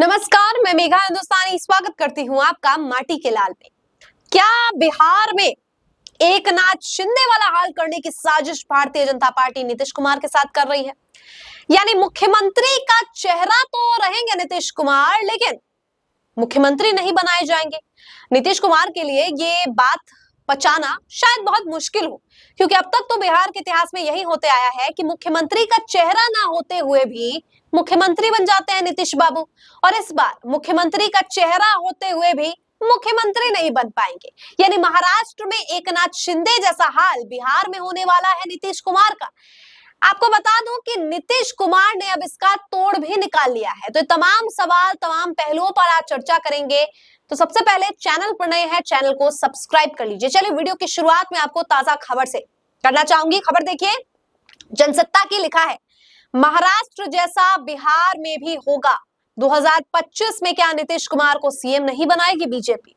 नमस्कार, मैं मेघा हिंदुस्तानी स्वागत करती हूँ आपका माटी के लाल में। क्या बिहार में एकनाथ शिंदे वाला हाल करने की साजिश भारतीय जनता पार्टी नीतीश कुमार के साथ कर रही है? यानी मुख्यमंत्री का चेहरा तो रहेंगे नीतीश कुमार, लेकिन मुख्यमंत्री नहीं बनाए जाएंगे। नीतीश कुमार के लिए ये बात पचाना शायद बहुत मुश्किल हो, क्योंकि अब तक तो बिहार के इतिहास में यही होते आया है कि मुख्यमंत्री का चेहरा ना होते हुए भी मुख्यमंत्री बन जाते हैं नीतीश बाबू। और इस बार मुख्यमंत्री का चेहरा होते हुए भी मुख्यमंत्री नहीं बन पाएंगे। यानी महाराष्ट्र में एकनाथ शिंदे जैसा हाल बिहार में होने वाला है नीतीश कुमार का। आपको बता दूं कि नीतीश कुमार ने अब इसका तोड़ भी निकाल लिया है। तो तमाम सवाल, तमाम पहलुओं पर आज चर्चा करेंगे। तो सबसे पहले चैनल पर नए हैं, चैनल को सब्सक्राइब कर लीजिए। चलिए वीडियो की शुरुआत में आपको ताजा खबर से करना चाहूंगी। खबर देखिए, जनसत्ता की लिखा है, महाराष्ट्र जैसा बिहार में भी होगा। 2025 में क्या नीतीश कुमार को सीएम नहीं बनाएगी बीजेपी?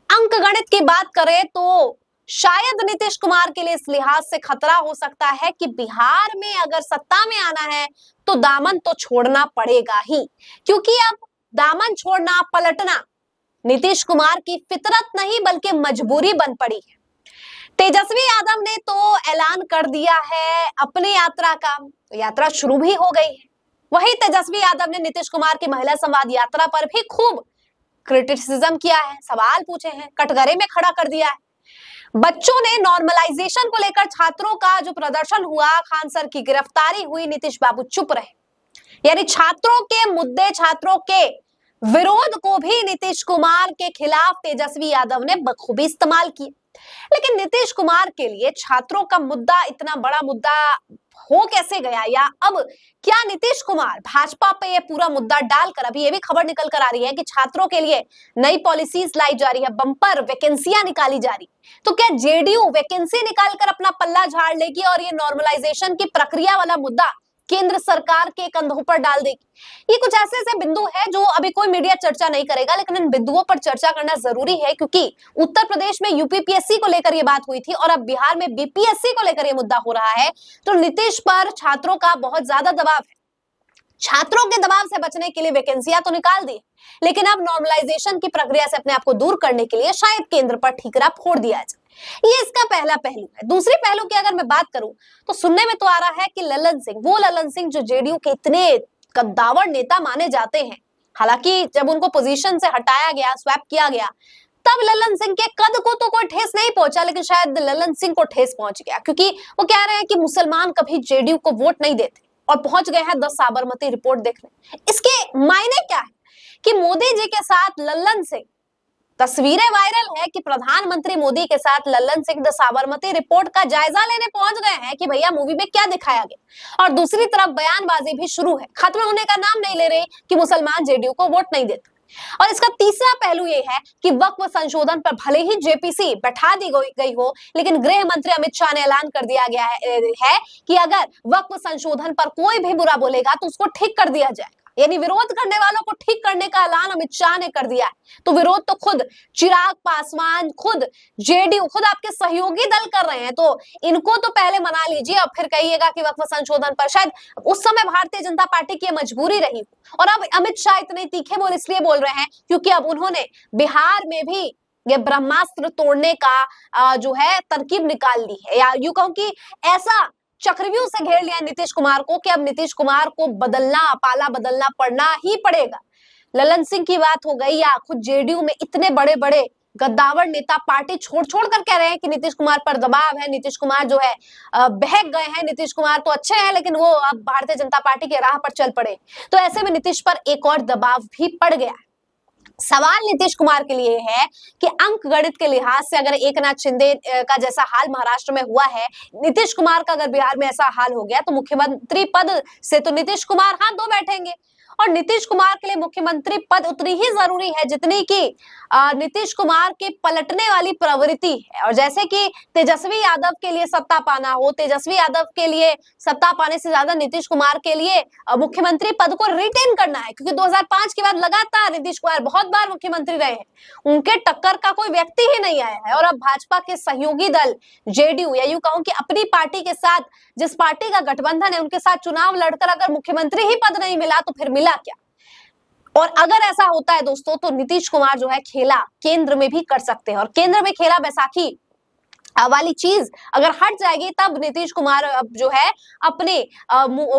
अंक गणित की बात करें तो शायद नीतीश कुमार के लिए इस लिहाज से खतरा हो सकता है कि बिहार में अगर सत्ता में आना है तो दामन तो छोड़ना पड़ेगा ही, क्योंकि अब दामन छोड़ना, पलटना नीतीश कुमार की फितरत नहीं बल्कि मजबूरी बन पड़ी है। तेजस्वी यादव ने तो ऐलान कर दिया है अपनी यात्रा का, यात्रा शुरू भी हो गई है। वही तेजस्वी यादव ने नीतीश कुमार की महिला संवाद यात्रा पर भी खूब क्रिटिसिज्म किया है, सवाल पूछे हैं, कटघरे में खड़ा कर दिया है। बच्चों ने नॉर्मलाइजेशन को लेकर छात्रों का जो प्रदर्शन हुआ, खान सर की गिरफ्तारी हुई, नीतीश बाबू चुप रहे। यानी छात्रों के मुद्दे, छात्रों के विरोध को भी नीतीश कुमार के खिलाफ तेजस्वी यादव ने बखूबी इस्तेमाल किया। लेकिन नीतीश कुमार के लिए छात्रों का मुद्दा इतना बड़ा मुद्दा हो कैसे गया, या अब क्या नीतीश कुमार भाजपा पे ये पूरा मुद्दा डालकर, अभी ये भी खबर निकल कर आ रही है कि छात्रों के लिए नई पॉलिसीज लाई जा रही है, बम्पर वैकेंसियां निकाली जा रही, तो क्या जेडीयू वैकेंसी निकालकर अपना पल्ला झाड़ लेगी और ये नॉर्मलाइजेशन की प्रक्रिया वाला मुद्दा केंद्र सरकार के कंधों पर डाल देगी? ये कुछ ऐसे ऐसे बिंदु है जो अभी कोई मीडिया चर्चा नहीं करेगा, लेकिन इन बिंदुओं पर चर्चा करना जरूरी है, क्योंकि उत्तर प्रदेश में यूपीपीएससी को लेकर ये बात हुई थी और अब बिहार में बीपीएससी को लेकर ये मुद्दा हो रहा है। तो नीतीश पर छात्रों का बहुत ज्यादा दबाव है। छात्रों के दबाव से बचने के लिए वैकेंसियां तो निकाल दी, लेकिन अब नॉर्मलाइजेशन की प्रक्रिया से अपने आप को दूर करने के लिए शायद केंद्र पर ठीकरा फोड़ दिया जाए। ये इसका पहला पहलू है। दूसरी पहलू की अगर मैं बात करूं तो सुनने में तो आ रहा है कि ललन सिंह, वो ललन सिंह जो जेडीयू के इतने कद्दावर नेता माने जाते हैं, हालांकि जब उनको पोजीशन से हटाया गया, स्वैप किया गया, तब ललन सिंह के कद को तो कोई ठेस नहीं पहुंचा, लेकिन शायद ललन सिंह को ठेस पहुंच गया, क्योंकि वो कह रहे हैं कि मुसलमान कभी जेडीयू को वोट नहीं देते और पहुंच गए हैं 10 साबरमती रिपोर्ट देखने। इसके मायने क्या है कि मोदी जी के साथ ललन सिंह, तस्वीरें वायरल है कि प्रधानमंत्री मोदी के साथ ललन सिंह द साबरमती रिपोर्ट का जायजा लेने पहुंच गए हैं कि भैया मूवी में क्या दिखाया गया, और दूसरी तरफ बयानबाजी भी शुरू है, खत्म होने का नाम नहीं ले रहे कि मुसलमान जेडीयू को वोट नहीं देते। और इसका तीसरा पहलू ये है कि वक्फ संशोधन पर भले ही जेपीसी बैठा दी गई हो, लेकिन गृह मंत्री अमित शाह ने ऐलान कर दिया गया है कि अगर वक्फ संशोधन पर कोई भी बुरा बोलेगा तो उसको ठीक कर दिया जाएगा। यानी विरोध करने वालों को ठीक करने का ऐलान अमित शाह ने कर दिया है। तो विरोध तो खुद चिराग पासवान, खुद जेडीयू, खुद आपके सहयोगी दल कर रहे हैं, तो इनको तो पहले मना लीजिए और फिर कहिएगा कि वक्फ संशोधन पर शायद उस समय भारतीय जनता पार्टी की मजबूरी रही। और अब अमित शाह इतने तीखे बोल इसलिए बोल रहे हैं क्योंकि अब उन्होंने बिहार में भी ये ब्रह्मास्त्र तोड़ने का जो है तरकीब निकाल ली है, या यूं कहूं कि ऐसा चक्रव्यूह से घेर लिया नीतीश कुमार को कि अब नीतीश कुमार को बदलना, पाला बदलना पड़ना ही पड़ेगा। ललन सिंह की बात हो गई, या खुद जेडीयू में इतने बड़े बड़े गद्दावर नेता पार्टी छोड़ छोड़ कर कह रहे हैं कि नीतीश कुमार पर दबाव है, नीतीश कुमार जो है बहक गए हैं, नीतीश कुमार तो अच्छे हैं लेकिन वो अब भारतीय जनता पार्टी के राह पर चल पड़े। तो ऐसे में नीतीश पर एक और दबाव भी पड़ गया। सवाल नीतीश कुमार के लिए है कि अंक गणित के लिहाज से अगर एकनाथ शिंदे का जैसा हाल महाराष्ट्र में हुआ है, नीतीश कुमार का अगर बिहार में ऐसा हाल हो गया तो मुख्यमंत्री पद से तो नीतीश कुमार हाथ धो बैठेंगे। और नीतीश कुमार के लिए मुख्यमंत्री पद उतनी ही जरूरी है जितनी कि नीतीश कुमार की पलटने वाली प्रवृत्ति है। और जैसे कि तेजस्वी यादव के लिए सत्ता पाना हो, तेजस्वी यादव के लिए सत्ता पाने से ज्यादा नीतीश कुमार के लिए मुख्यमंत्री पद को रिटेन करना है, क्योंकि 2005 के बाद लगातार नीतीश कुमार बहुत बार मुख्यमंत्री रहे हैं, उनके टक्कर का कोई व्यक्ति ही नहीं आया है। और अब भाजपा के सहयोगी दल जेडीयू, या यूं कहूं कि अपनी पार्टी के साथ, जिस पार्टी का गठबंधन है, उनके साथ चुनाव लड़कर अगर मुख्यमंत्री ही पद नहीं मिला तो फिर मिला क्या? और अगर ऐसा होता है दोस्तों तो नीतीश कुमार जो है खेला केंद्र में भी कर सकते हैं, और केंद्र में खेला बैसाखी वाली चीज अगर हट जाएगी तब नीतीश कुमार अब जो है अपने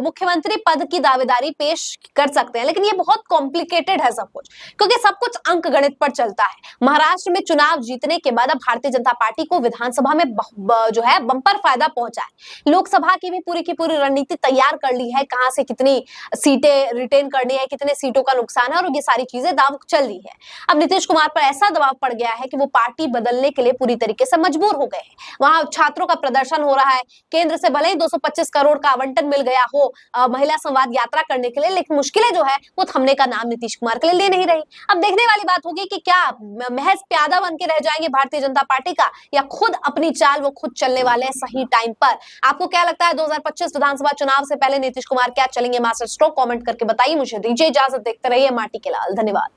मुख्यमंत्री पद की दावेदारी पेश कर सकते हैं। लेकिन ये बहुत कॉम्प्लिकेटेड है सब कुछ, क्योंकि सब कुछ अंक गणित पर चलता है। महाराष्ट्र में चुनाव जीतने के बाद अब भारतीय जनता पार्टी को विधानसभा में जो है बंपर फायदा पहुंचा है। लोकसभा की भी पूरी रणनीति तैयार कर ली है, कहां से कितनी सीटें रिटेन करनी है, कितने सीटों का नुकसान है, और ये सारी चीजें दाव चल रही है। अब नीतीश कुमार पर ऐसा दबाव पड़ गया है कि वो पार्टी बदलने के लिए पूरी तरीके से मजबूर हो गए। वहां छात्रों का प्रदर्शन हो रहा है, केंद्र से भले ही 225 करोड़ का आवंटन मिल गया हो महिला संवाद यात्रा करने के लिए, लेकिन मुश्किलें जो है वो थमने का नाम नीतीश कुमार के लिए ले नहीं रही। अब देखने वाली बात होगी कि क्या महज प्यादा बन के रह जाएंगे भारतीय जनता पार्टी का, या खुद अपनी चाल वो खुद चलने वाले हैं सही टाइम पर। आपको क्या लगता है 2025 विधानसभा चुनाव से पहले नीतीश कुमार क्या चलेंगे मास्टर स्ट्रोक? कमेंट करके बताइए। मुझे दीजिए इजाजत, देखते रहिए माटी के लाल। धन्यवाद।